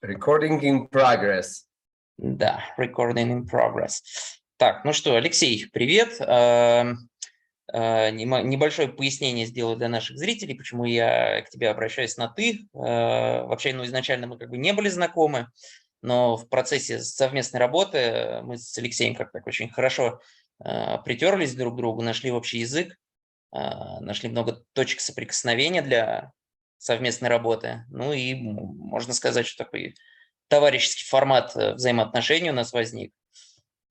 Recording in progress. Да, recording in progress. Так, ну что, Алексей, привет. Небольшое пояснение сделаю для наших зрителей, почему я к тебе обращаюсь на «ты». Вообще, изначально мы не были знакомы, но в процессе совместной работы мы с Алексеем как-то очень хорошо притерлись друг к другу, нашли общий язык, нашли много точек соприкосновения для совместной работы. Ну и можно сказать, что такой товарищеский формат взаимоотношений у нас возник.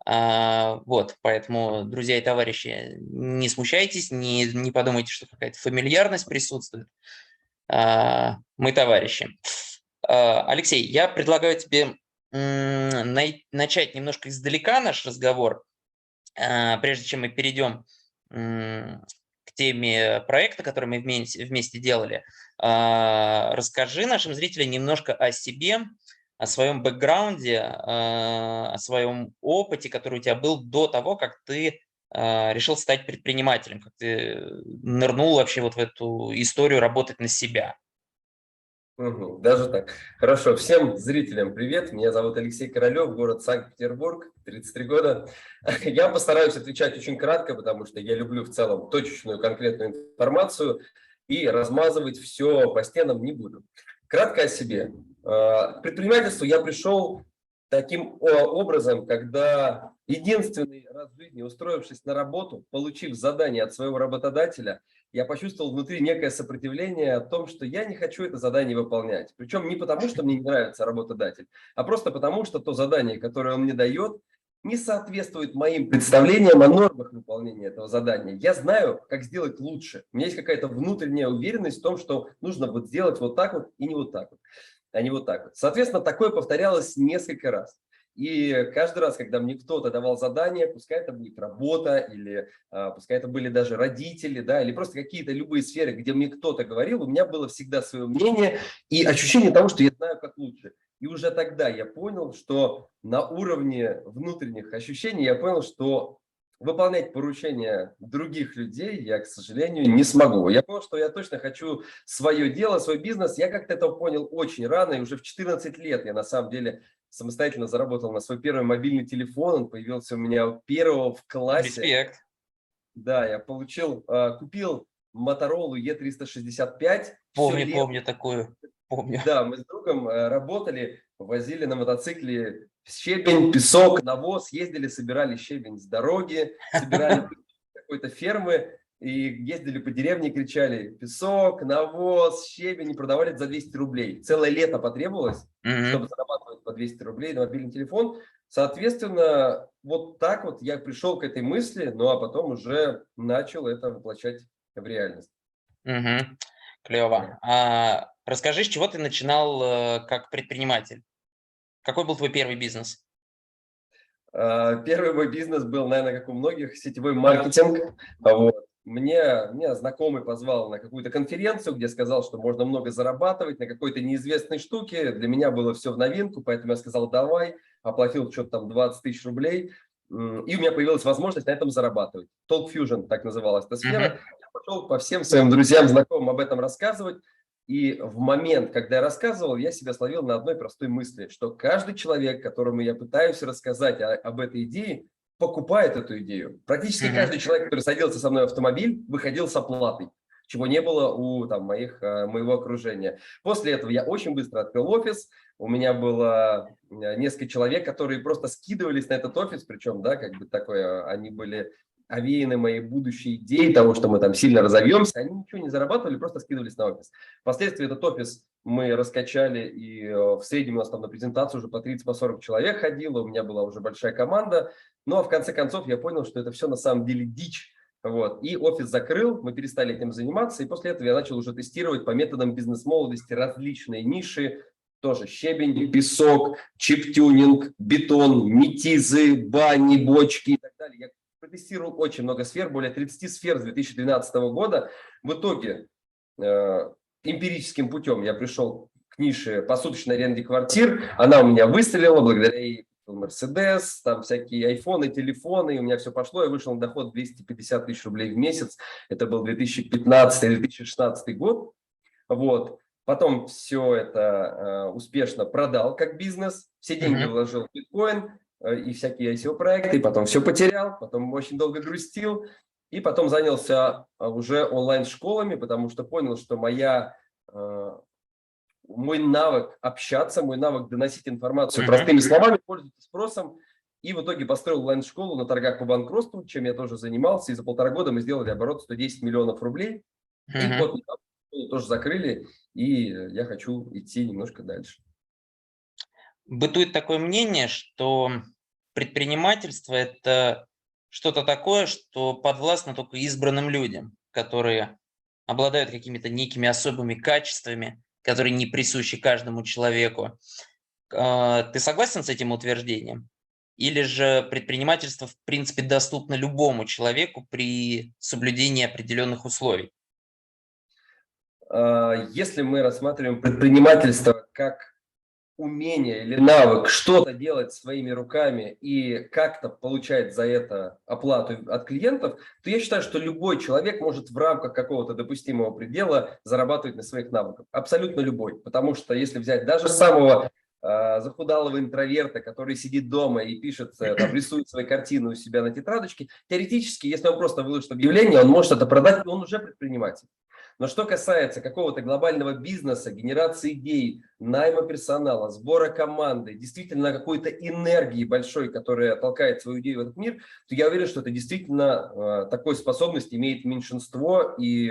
Вот, поэтому, друзья и товарищи, не смущайтесь, не подумайте, что какая-то фамильярность присутствует. Мы товарищи. Алексей, я предлагаю тебе начать немножко издалека наш разговор, прежде чем мы перейдем к теме проекта, который мы вместе делали. Расскажи нашим зрителям немножко о себе, о своем бэкграунде, о своем опыте, который у тебя был до того, как ты решил стать предпринимателем, как ты нырнул вообще вот в эту историю работать на себя. Даже так. Хорошо. Всем зрителям привет. Меня зовут Алексей Королев, город Санкт-Петербург, 33 года. Я постараюсь отвечать очень кратко, потому что я люблю в целом точечную, конкретную информацию и размазывать все по стенам не буду. Кратко о себе. К предпринимательству я пришел таким образом, когда единственный раз в жизни, устроившись на работу, получив задание от своего работодателя, я почувствовал внутри некое сопротивление о том, что я не хочу это задание выполнять. Причем не потому, что мне не нравится работодатель, а просто потому, что то задание, которое он мне дает, не соответствует моим представлениям о нормах выполнения этого задания. Я знаю, как сделать лучше. У меня есть какая-то внутренняя уверенность в том, что нужно вот сделать вот так вот и не вот так вот, а не вот так вот. Соответственно, такое повторялось несколько раз. И каждый раз, когда мне кто-то давал задание, пускай это будет работа, или пускай это были даже родители, да, или просто какие-то любые сферы, где мне кто-то говорил, у меня было всегда свое мнение и ощущение того, что я знаю, как лучше. И уже тогда я понял, что на уровне внутренних ощущений я понял, что выполнять поручения других людей я, к сожалению, не смогу. Я понял, что я точно хочу свое дело, свой бизнес. Я как-то это понял очень рано, и уже в 14 лет я на самом деле самостоятельно заработал на свой первый мобильный телефон. Он появился у меня первого в классе. Респект. Да, я купил Motorola E365. Помню такую. Помню. Да, мы с другом работали, возили на мотоцикле щебень, песок, навоз, ездили, собирали щебень с дороги, собирали с какой-то фермы и ездили по деревне, кричали песок, навоз, щебень и продавали это за 200 рублей. Целое лето потребовалось, чтобы зарабатывать по 200 рублей на мобильный телефон. Соответственно, вот так вот я пришел к этой мысли, ну а потом уже начал это воплощать в реальность. Клево. Расскажи, с чего ты начинал как предприниматель? Какой был твой первый бизнес? Первый мой бизнес был, наверное, как у многих, сетевой маркетинг. Вот. Меня знакомый позвал на какую-то конференцию, где сказал, что можно много зарабатывать на какой-то неизвестной штуке. Для меня было все в новинку, поэтому я сказал, давай, оплатил что-то там 20 тысяч рублей. И у меня появилась возможность на этом зарабатывать. Talk Fusion, так называлась эта сфера. Я пошел по всем своим друзьям, знакомым об этом рассказывать. И в момент, когда я рассказывал, я себя словил на одной простой мысли, что каждый человек, которому я пытаюсь рассказать об этой идее, покупает эту идею. Практически каждый человек, который садился со мной в автомобиль, выходил с оплатой, чего не было у моего окружения. После этого я очень быстро открыл офис. У меня было несколько человек, которые просто скидывались на этот офис, причем, да, как бы такое, они были овеяны моей будущей идеей того, что мы там сильно разовьемся, они ничего не зарабатывали, просто скидывались на офис. Впоследствии этот офис мы раскачали, и в среднем у нас там на презентацию уже по 30-40 человек ходило, у меня была уже большая команда. Ну а в конце концов я понял, что это все на самом деле дичь. Вот. И офис закрыл, мы перестали этим заниматься, и после этого я начал уже тестировать по методам бизнес-молодости различные ниши, тоже щебень, песок, чип-тюнинг, бетон, метизы, бани, бочки и так далее. Я протестировал очень много сфер, более 30 сфер с 2012 года. В итоге эмпирическим путем я пришел к нише посуточной аренды квартир. Она у меня выстрелила благодаря ей. Мерседес, там всякие айфоны, телефоны, и у меня все пошло, я вышел на доход 250 тысяч рублей в месяц, это был 2015-2016 год, вот, Потом все это успешно продал как бизнес, все деньги вложил в биткоин и всякие ICO-проекты, потом все потерял, потом очень долго грустил, и потом занялся уже онлайн-школами, потому что понял, что мой навык общаться, мой навык доносить информацию простыми словами пользуется спросом. И в итоге построил онлайн-школу на торгах по банкротству, чем я тоже занимался. И за 1,5 года мы сделали оборот 110 миллионов рублей. И вот школу тоже закрыли, и я хочу идти немножко дальше. Бытует такое мнение, что предпринимательство – это что-то такое, что подвластно только избранным людям, которые обладают какими-то некими особыми качествами, которые не присущи каждому человеку. Ты согласен с этим утверждением? Или же предпринимательство, в принципе, доступно любому человеку при соблюдении определенных условий? Если мы рассматриваем предпринимательство как умение или навык что-то делать своими руками и как-то получать за это оплату от клиентов, то я считаю, что любой человек может в рамках какого-то допустимого предела зарабатывать на своих навыках. Абсолютно любой. Потому что если взять даже самого захудалого интроверта, который сидит дома и пишет, там, рисует свои картины у себя на тетрадочке, теоретически, если он просто выложит объявление, он может это продать, и он уже предприниматель. Но что касается какого-то глобального бизнеса, генерации идей, найма персонала, сбора команды, действительно какой-то энергии большой, которая толкает свою идею в этот мир, то я уверен, что это действительно такой способность имеет меньшинство. И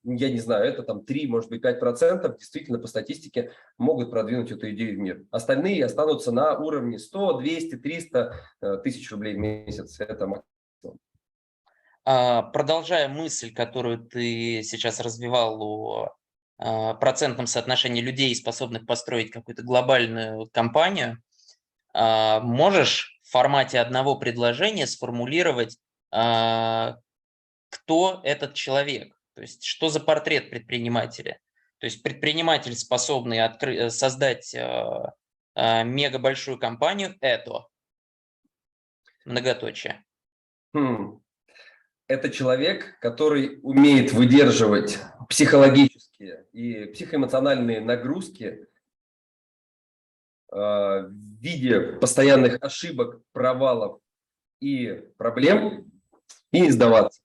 я не знаю, это там 3, может быть, 5% действительно по статистике могут продвинуть эту идею в мир. Остальные останутся на уровне 100, 200, 300 тысяч рублей в месяц. Это максимум. Продолжая мысль, которую ты сейчас развивал о процентном соотношении людей, способных построить какую-то глобальную компанию, можешь в формате одного предложения сформулировать, кто этот человек? То есть что за портрет предпринимателя? То есть предприниматель, способный создать мега большую компанию, это многоточие. Это человек, который умеет выдерживать психологические и психоэмоциональные нагрузки в виде постоянных ошибок, провалов и проблем, и не сдаваться.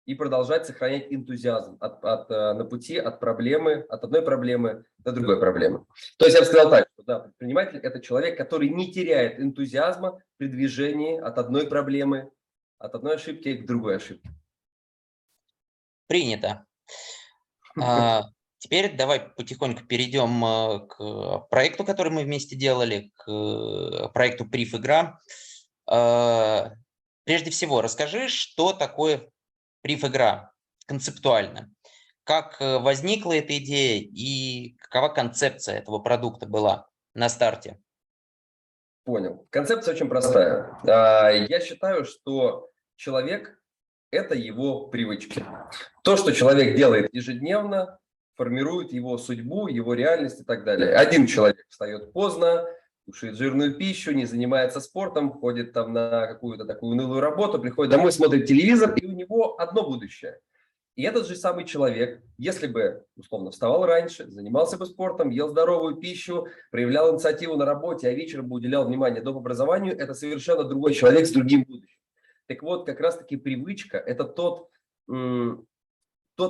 И продолжать сохранять энтузиазм на пути от одной проблемы до другой проблемы. То есть я бы сказал так, что да, предприниматель – это человек, который не теряет энтузиазма при движении от одной проблемы, от одной ошибки к другой ошибке. Принято. Теперь давай потихоньку перейдем к проекту, который мы вместе делали, к проекту Прив Игра. Прежде всего, расскажи, что такое Прив Игра концептуально. Как возникла эта идея и какова концепция этого продукта была на старте? Понял. Концепция очень простая. Я считаю, что человек – это его привычки. То, что человек делает ежедневно, формирует его судьбу, его реальность и так далее. Один человек встает поздно, кушает жирную пищу, не занимается спортом, ходит там на какую-то такую унылую работу, приходит домой, смотрит телевизор, и у него одно будущее. И этот же самый человек, если бы, условно, вставал раньше, занимался бы спортом, ел здоровую пищу, проявлял инициативу на работе, а вечером бы уделял внимание доп. Образованию, это совершенно другой человек с другим будущим. Так вот, как раз-таки привычка – это тот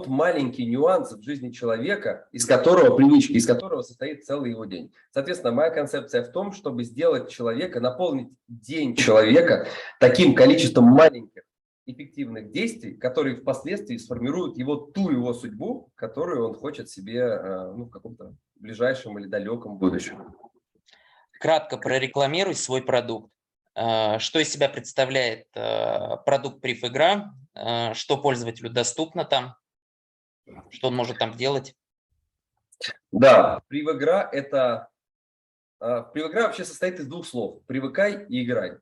маленький нюанс в жизни человека, из которого состоит целый его день. Соответственно, моя концепция в том, чтобы сделать человека, наполнить день человека таким количеством маленьких эффективных действий, которые впоследствии сформируют его судьбу, которую он хочет себе в каком-то ближайшем или далеком будущем. Кратко прорекламируй свой продукт. Что из себя представляет продукт Прив Игра, что пользователю доступно там, что он может там делать? Да, Прив Игра вообще состоит из 2 слов: привыкай и играй.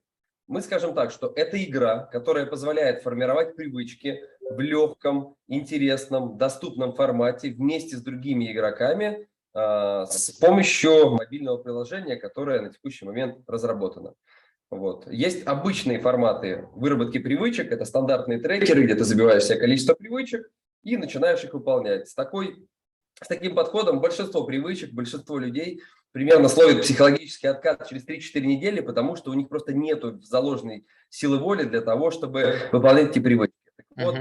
Мы скажем так, что это игра, которая позволяет формировать привычки в легком, интересном, доступном формате вместе с другими игроками с помощью мобильного приложения, которое на текущий момент разработано. Вот. Есть обычные форматы выработки привычек, это стандартные трекеры, где ты забиваешь себе количество привычек и начинаешь их выполнять. С такой С таким подходом большинство привычек, большинство людей примерно словит психологический откат через 3-4 недели, потому что у них просто нету заложенной силы воли для того, чтобы выполнять эти привычки. Так вот,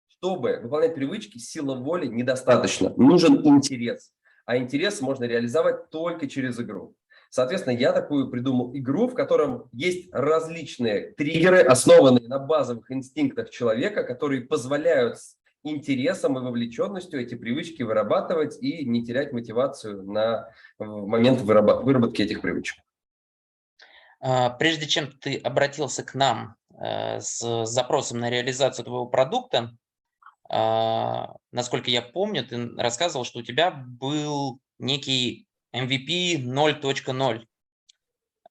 чтобы выполнять привычки, силы воли недостаточно. Нужен интерес. А интерес можно реализовать только через игру. Соответственно, я такую придумал игру, в котором есть различные триггеры, основанные на базовых инстинктах человека, которые позволяют с интересом и вовлеченностью эти привычки вырабатывать и не терять мотивацию в момент выработки этих привычек. Прежде чем ты обратился к нам с запросом на реализацию твоего продукта, насколько я помню, ты рассказывал, что у тебя был некий MVP 0.0.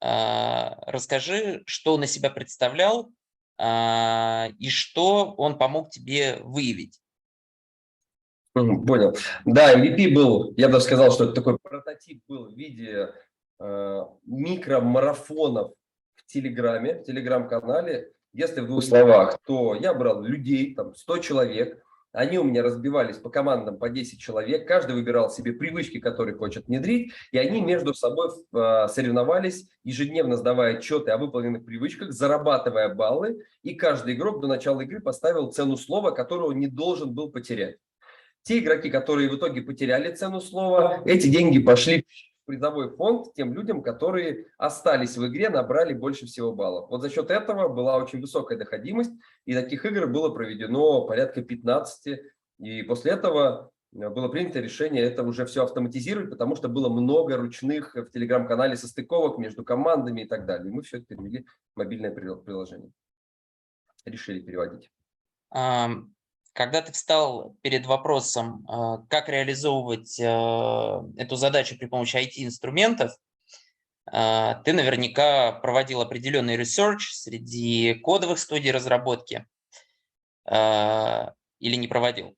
Расскажи, что он из себя представлял и что он помог тебе выявить. Понял. Да, MVP был, я даже сказал, что это такой прототип был в виде микромарафонов в Телеграме, в Телеграм-канале. Если в двух словах, то я брал людей, там 100 человек, они у меня разбивались по командам по 10 человек, каждый выбирал себе привычки, которые хочет внедрить, и они между собой соревновались, ежедневно сдавая отчеты о выполненных привычках, зарабатывая баллы, и каждый игрок до начала игры поставил цену слова, которую он не должен был потерять. Те игроки, которые в итоге потеряли цену слова, эти деньги пошли в призовой фонд тем людям, которые остались в игре, набрали больше всего баллов. Вот за счет этого была очень высокая доходимость, и таких игр было проведено порядка 15. И после этого было принято решение это уже все автоматизировать, потому что было много ручных в Телеграм-канале состыковок между командами и так далее. И мы все это перевели в мобильное приложение. Решили переводить. Когда ты встал перед вопросом, как реализовывать эту задачу при помощи IT-инструментов, ты наверняка проводил определенный ресерч среди кодовых студий разработки или не проводил?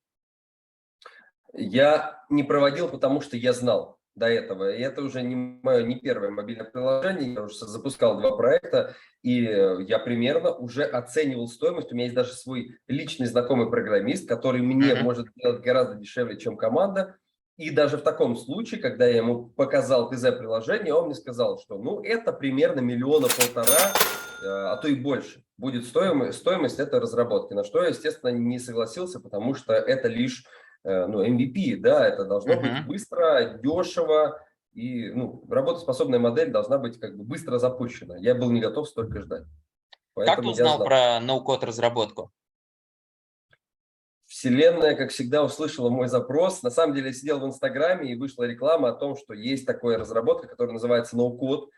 Я не проводил, потому что я знал до этого. И это уже не мое не первое мобильное приложение. Я уже запускал 2 проекта, и я примерно уже оценивал стоимость. У меня есть даже свой личный знакомый программист, который мне может делать гораздо дешевле, чем команда. И даже в таком случае, когда я ему показал ТЗ-приложение, он мне сказал, что ну это примерно 1,5 миллиона, а то и больше будет стоимость этой разработки. На что я, естественно, не согласился, потому что это лишь MVP, да, это должно быть быстро, дешево, и работоспособная модель должна быть как бы быстро запущена. Я был не готов столько ждать. Как ты узнал про ноу-код разработку? Вселенная, как всегда, услышала мой запрос. На самом деле я сидел в Инстаграме, и вышла реклама о том, что есть такая разработка, которая называется ноу-код.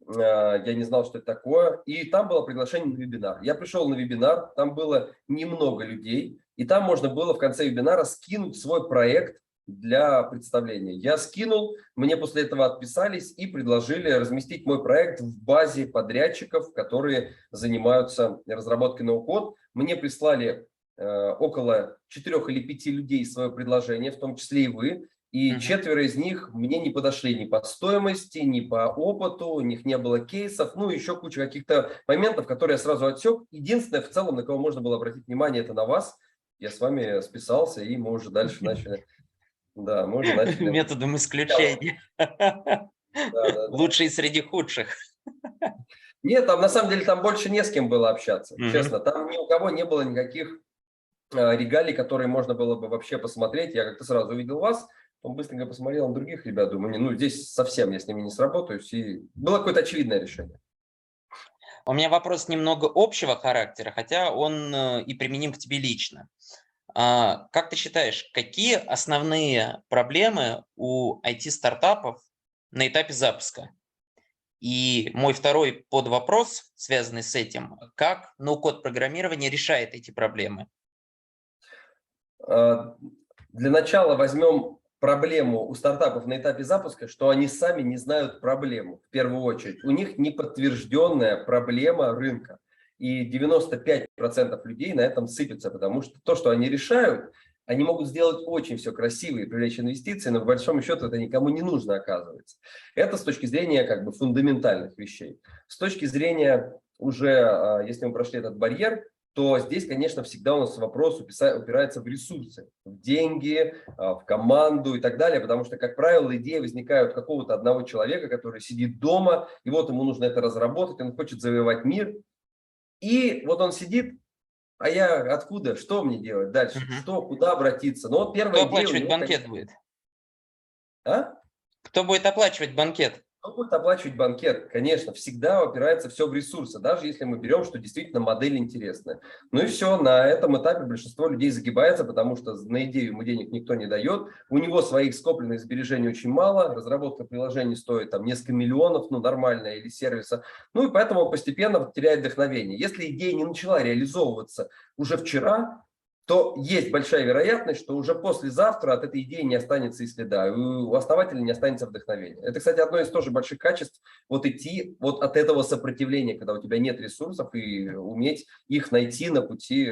Я не знал, что это такое. И там было приглашение на вебинар. Я пришел на вебинар, там было немного людей, и там можно было в конце вебинара скинуть свой проект для представления. Я скинул, мне после этого отписались и предложили разместить мой проект в базе подрядчиков, которые занимаются разработкой ноу-код. Мне прислали около 4 или 5 людей свое предложение, в том числе и вы. И 4 из них мне не подошли ни по стоимости, ни по опыту, у них не было кейсов, еще куча каких-то моментов, которые я сразу отсек. Единственное, в целом, на кого можно было обратить внимание, это на вас. Я с вами списался, и мы уже дальше начали. Да, мы уже начали. Методом исключения. Лучший среди худших. Нет, там на самом деле там больше не с кем было общаться. Честно, там ни у кого не было никаких регалий, которые можно было бы вообще посмотреть. Я как-то сразу увидел вас. Он быстренько посмотрел на других ребят, думаю, здесь совсем я с ними не сработаюсь. И было какое-то очевидное решение. У меня вопрос немного общего характера, хотя он и применим к тебе лично. Как ты считаешь, какие основные проблемы у IT-стартапов на этапе запуска? И мой второй подвопрос, связанный с этим, как ноу-код программирование решает эти проблемы? Для начала возьмем проблему у стартапов на этапе запуска, что они сами не знают проблему, в первую очередь. У них неподтвержденная проблема рынка. И 95% людей на этом сыпятся, потому что то, что они решают, они могут сделать очень все красиво и привлечь инвестиции, но в большом счету это никому не нужно, оказывается. Это с точки зрения как бы фундаментальных вещей. С точки зрения уже, если мы прошли этот барьер, то здесь, конечно, всегда у нас вопрос упирается в ресурсы, в деньги, в команду и так далее, потому что, как правило, идеи возникают у какого-то одного человека, который сидит дома, и вот ему нужно это разработать, он хочет завоевать мир, и вот он сидит, а я откуда, что мне делать дальше, что, куда обратиться? Ну вот Кто первая идея у оплачивать него, банкет конечно. будет? А? Кто будет оплачивать банкет? Кто будет оплачивать банкет? Конечно, всегда опирается все в ресурсы, даже если мы берем, что действительно модель интересная. Ну и все, на этом этапе большинство людей загибается, потому что на идею ему денег никто не дает, у него своих скопленных сбережений очень мало, разработка приложений стоит там несколько миллионов, ну нормально, или сервиса, ну и поэтому он постепенно теряет вдохновение. Если идея не начала реализовываться уже вчера, то есть большая вероятность, что уже послезавтра от этой идеи не останется и следа, и у основателя не останется вдохновения. Это, кстати, одно из тоже больших качеств, вот идти вот от этого сопротивления, когда у тебя нет ресурсов, и уметь их найти на пути,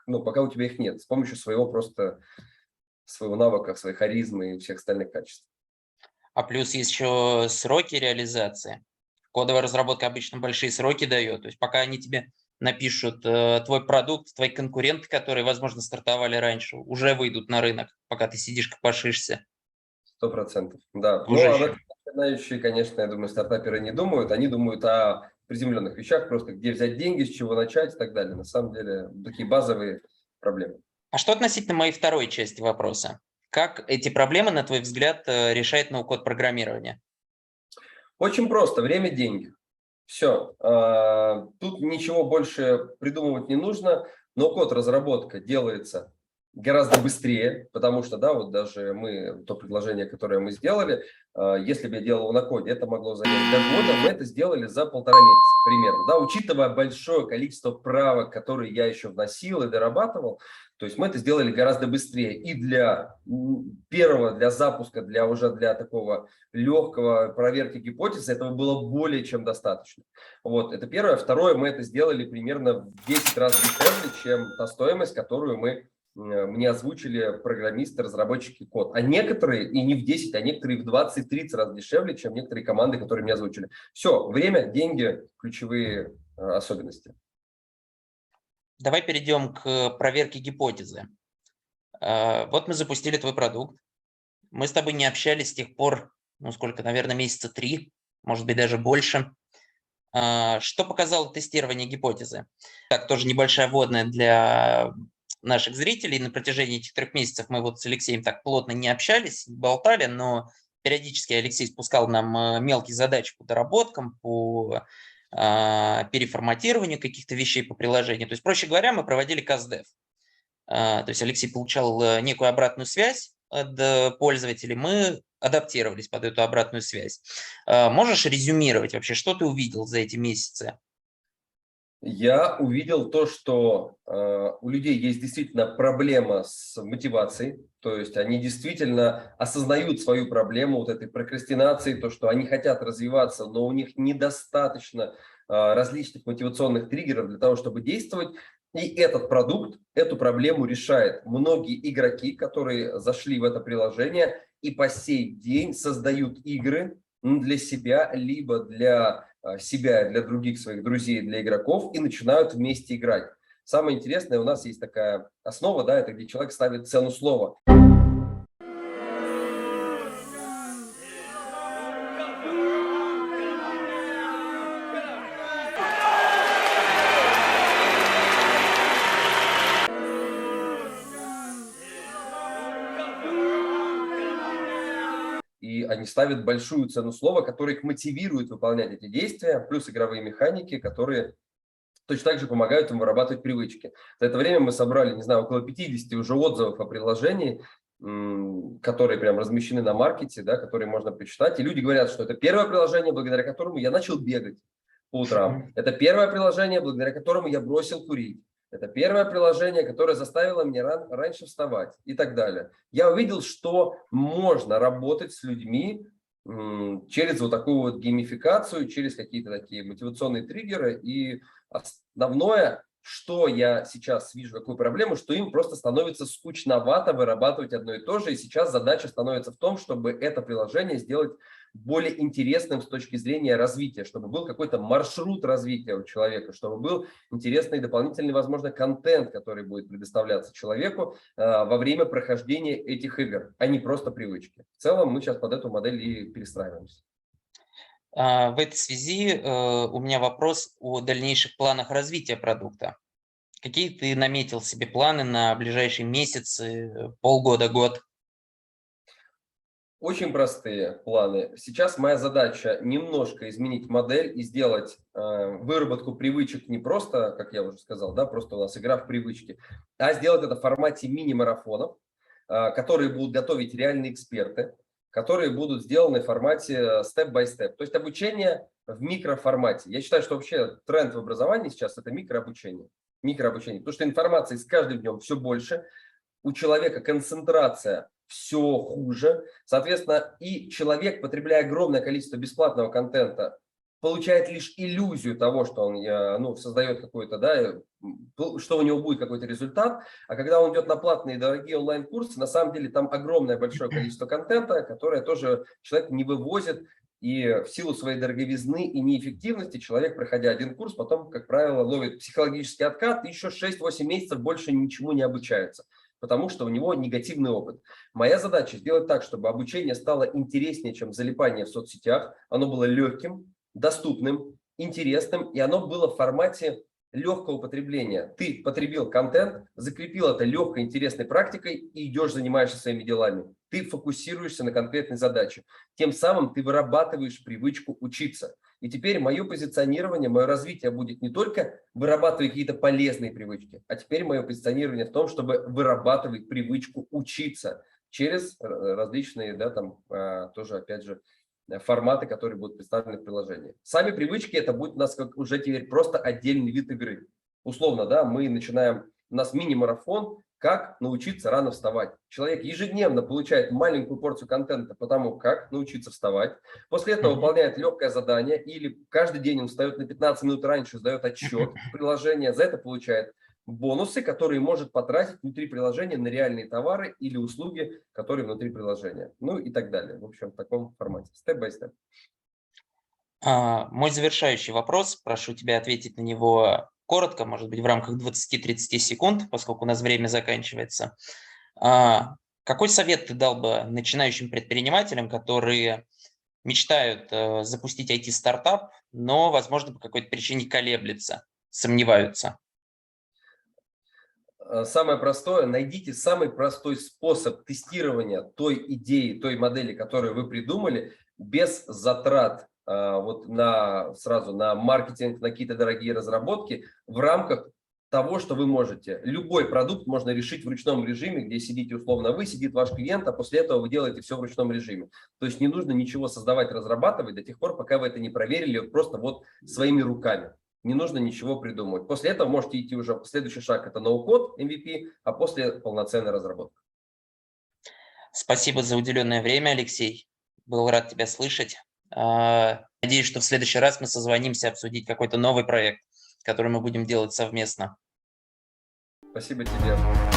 ну, пока у тебя их нет, с помощью своего навыка, своей харизмы и всех остальных качеств. А плюс есть еще сроки реализации. Кодовая разработка обычно большие сроки дает. То есть пока они тебе напишут твой продукт, твои конкуренты, которые, возможно, стартовали раньше, уже выйдут на рынок, пока ты сидишь копошишься. 100%, да. Уже Но об еще. этом начинающие, конечно, я думаю, стартаперы не думают. Они думают о приземленных вещах, просто где взять деньги, с чего начать и так далее. На самом деле, такие базовые проблемы. А что относительно моей второй части вопроса? Как эти проблемы, на твой взгляд, решает ноу-код программирования? Очень просто. Время – деньги. Все. Тут ничего больше придумывать не нужно. Но код разработка делается гораздо быстрее, потому что, да, вот даже то предложение, которое мы сделали, если бы я делал его на коде, это могло занять до года, мы это сделали за 1,5 месяца примерно. Да, учитывая большое количество правок, которые я еще вносил и дорабатывал, то есть мы это сделали гораздо быстрее. И для первого, для запуска, для такого легкого проверки гипотезы этого было более чем достаточно. Вот, это первое. Второе, мы это сделали примерно в 10 раз дешевле, чем та стоимость, которую мне озвучили программисты, разработчики код. А некоторые и не в 10, а некоторые в 20-30 раз дешевле, чем некоторые команды, которые мне озвучили. Все, время, деньги, ключевые особенности. Давай перейдем к проверке гипотезы. Вот мы запустили твой продукт. Мы с тобой не общались с тех пор, ну сколько, наверное, месяца 3, может быть, даже больше. Что показало тестирование гипотезы? Так, тоже небольшая вводная для наших зрителей. На протяжении этих 3 месяцев мы вот с Алексеем так плотно не общались, не болтали, но периодически Алексей спускал нам мелкие задачи по доработкам, по переформатированию каких-то вещей по приложению. То есть, проще говоря, мы проводили каздев. То есть Алексей получал некую обратную связь от пользователей, мы адаптировались под эту обратную связь. Можешь резюмировать вообще, что ты увидел за эти месяцы? Я увидел то, что у людей есть действительно проблема с мотивацией, то есть они действительно осознают свою проблему вот этой прокрастинации, то, что они хотят развиваться, но у них недостаточно различных мотивационных триггеров для того, чтобы действовать. И этот продукт эту проблему решает. Многие игроки, которые зашли в это приложение и по сей день создают игры для себя, либо для себя, для других своих друзей, для игроков, и начинают вместе играть. Самое интересное, у нас есть такая основа, да, это где человек ставит цену слова. И они ставят большую цену слова, которая их мотивирует выполнять эти действия, плюс игровые механики, которые точно так же помогают им вырабатывать привычки. За это время мы собрали, не знаю, около 50 уже отзывов о приложении, которые прям размещены на маркете, да, которые можно почитать. И люди говорят, что это первое приложение, благодаря которому я начал бегать по утрам. Это первое приложение, благодаря которому я бросил курить. Это первое приложение, которое заставило меня раньше вставать и так далее. Я увидел, что можно работать с людьми через вот такую вот геймификацию, через какие-то такие мотивационные триггеры. И основное, что я сейчас вижу, какую проблему, что им просто становится скучновато вырабатывать одно и то же. И сейчас задача становится в том, чтобы это приложение сделать более интересным с точки зрения развития, чтобы был какой-то маршрут развития у человека, чтобы был интересный дополнительный, возможно, контент, который будет предоставляться человеку во время прохождения этих игр, а не просто привычки. В целом мы сейчас под эту модель и перестраиваемся. В этой связи у меня вопрос о дальнейших планах развития продукта. Какие ты наметил себе планы на ближайшие месяцы, полгода, год? Очень простые планы. Сейчас моя задача немножко изменить модель и сделать выработку привычек не просто, как я уже сказал, да, просто у нас игра в привычки, а сделать это в формате мини-марафонов, которые будут готовить реальные эксперты, которые будут сделаны в формате степ-бай-степ. То есть обучение в микроформате. Я считаю, что вообще тренд в образовании сейчас – это микрообучение. Микрообучение. Потому что информации с каждым днем все больше. У человека концентрация все хуже. Соответственно, и человек, потребляя огромное количество бесплатного контента, получает лишь иллюзию того, что он создает какой-то, да, что у него будет какой-то результат. А когда он идет на платные дорогие онлайн-курсы, на самом деле там огромное большое количество контента, которое тоже человек не вывозит. И в силу своей дороговизны и неэффективности человек, проходя один курс, потом, как правило, ловит психологический откат и еще 6-8 месяцев больше ничему не обучается, потому что у него негативный опыт. Моя задача сделать так, чтобы обучение стало интереснее, чем залипание в соцсетях. Оно было легким, доступным, интересным, и оно было в формате легкого потребления. Ты потребил контент, закрепил это легкой, интересной практикой и идешь, занимаешься своими делами. Ты фокусируешься на конкретной задаче. Тем самым ты вырабатываешь привычку учиться. И теперь мое позиционирование, мое развитие будет не только вырабатывать какие-то полезные привычки, а теперь мое позиционирование в том, чтобы вырабатывать привычку учиться через различные, да, там тоже, опять же, форматы, которые будут представлены в приложении. Сами привычки это будет у нас как уже теперь просто отдельный вид игры. Условно, да, мы начинаем, у нас мини-марафон, как научиться рано вставать. Человек ежедневно получает маленькую порцию контента по тому, как научиться вставать. После этого выполняет легкое задание или каждый день он встает на 15 минут раньше, сдает отчет в приложение, за это получает бонусы, которые может потратить внутри приложения на реальные товары или услуги, которые внутри приложения. Ну и так далее. В общем, в таком формате. Степ-бай-степ. Мой завершающий вопрос, прошу тебя ответить на него коротко, может быть, в рамках 20-30 секунд, поскольку у нас время заканчивается. Какой совет ты дал бы начинающим предпринимателям, которые мечтают запустить IT-стартап, но, возможно, по какой-то причине колеблются, сомневаются? Самое простое, найдите самый простой способ тестирования той идеи, той модели, которую вы придумали, без затрат сразу на маркетинг, на какие-то дорогие разработки, в рамках того, что вы можете. Любой продукт можно решить в ручном режиме, где сидите условно вы, сидит ваш клиент, а после этого вы делаете все в ручном режиме. То есть не нужно ничего создавать, разрабатывать до тех пор, пока вы это не проверили просто вот своими руками. Не нужно ничего придумывать. После этого можете идти уже, следующий шаг это ноу-код, MVP, а после полноценная разработка. Спасибо за уделенное время, Алексей. Был рад тебя слышать. Надеюсь, что в следующий раз мы созвонимся обсудить какой-то новый проект, который мы будем делать совместно. Спасибо тебе.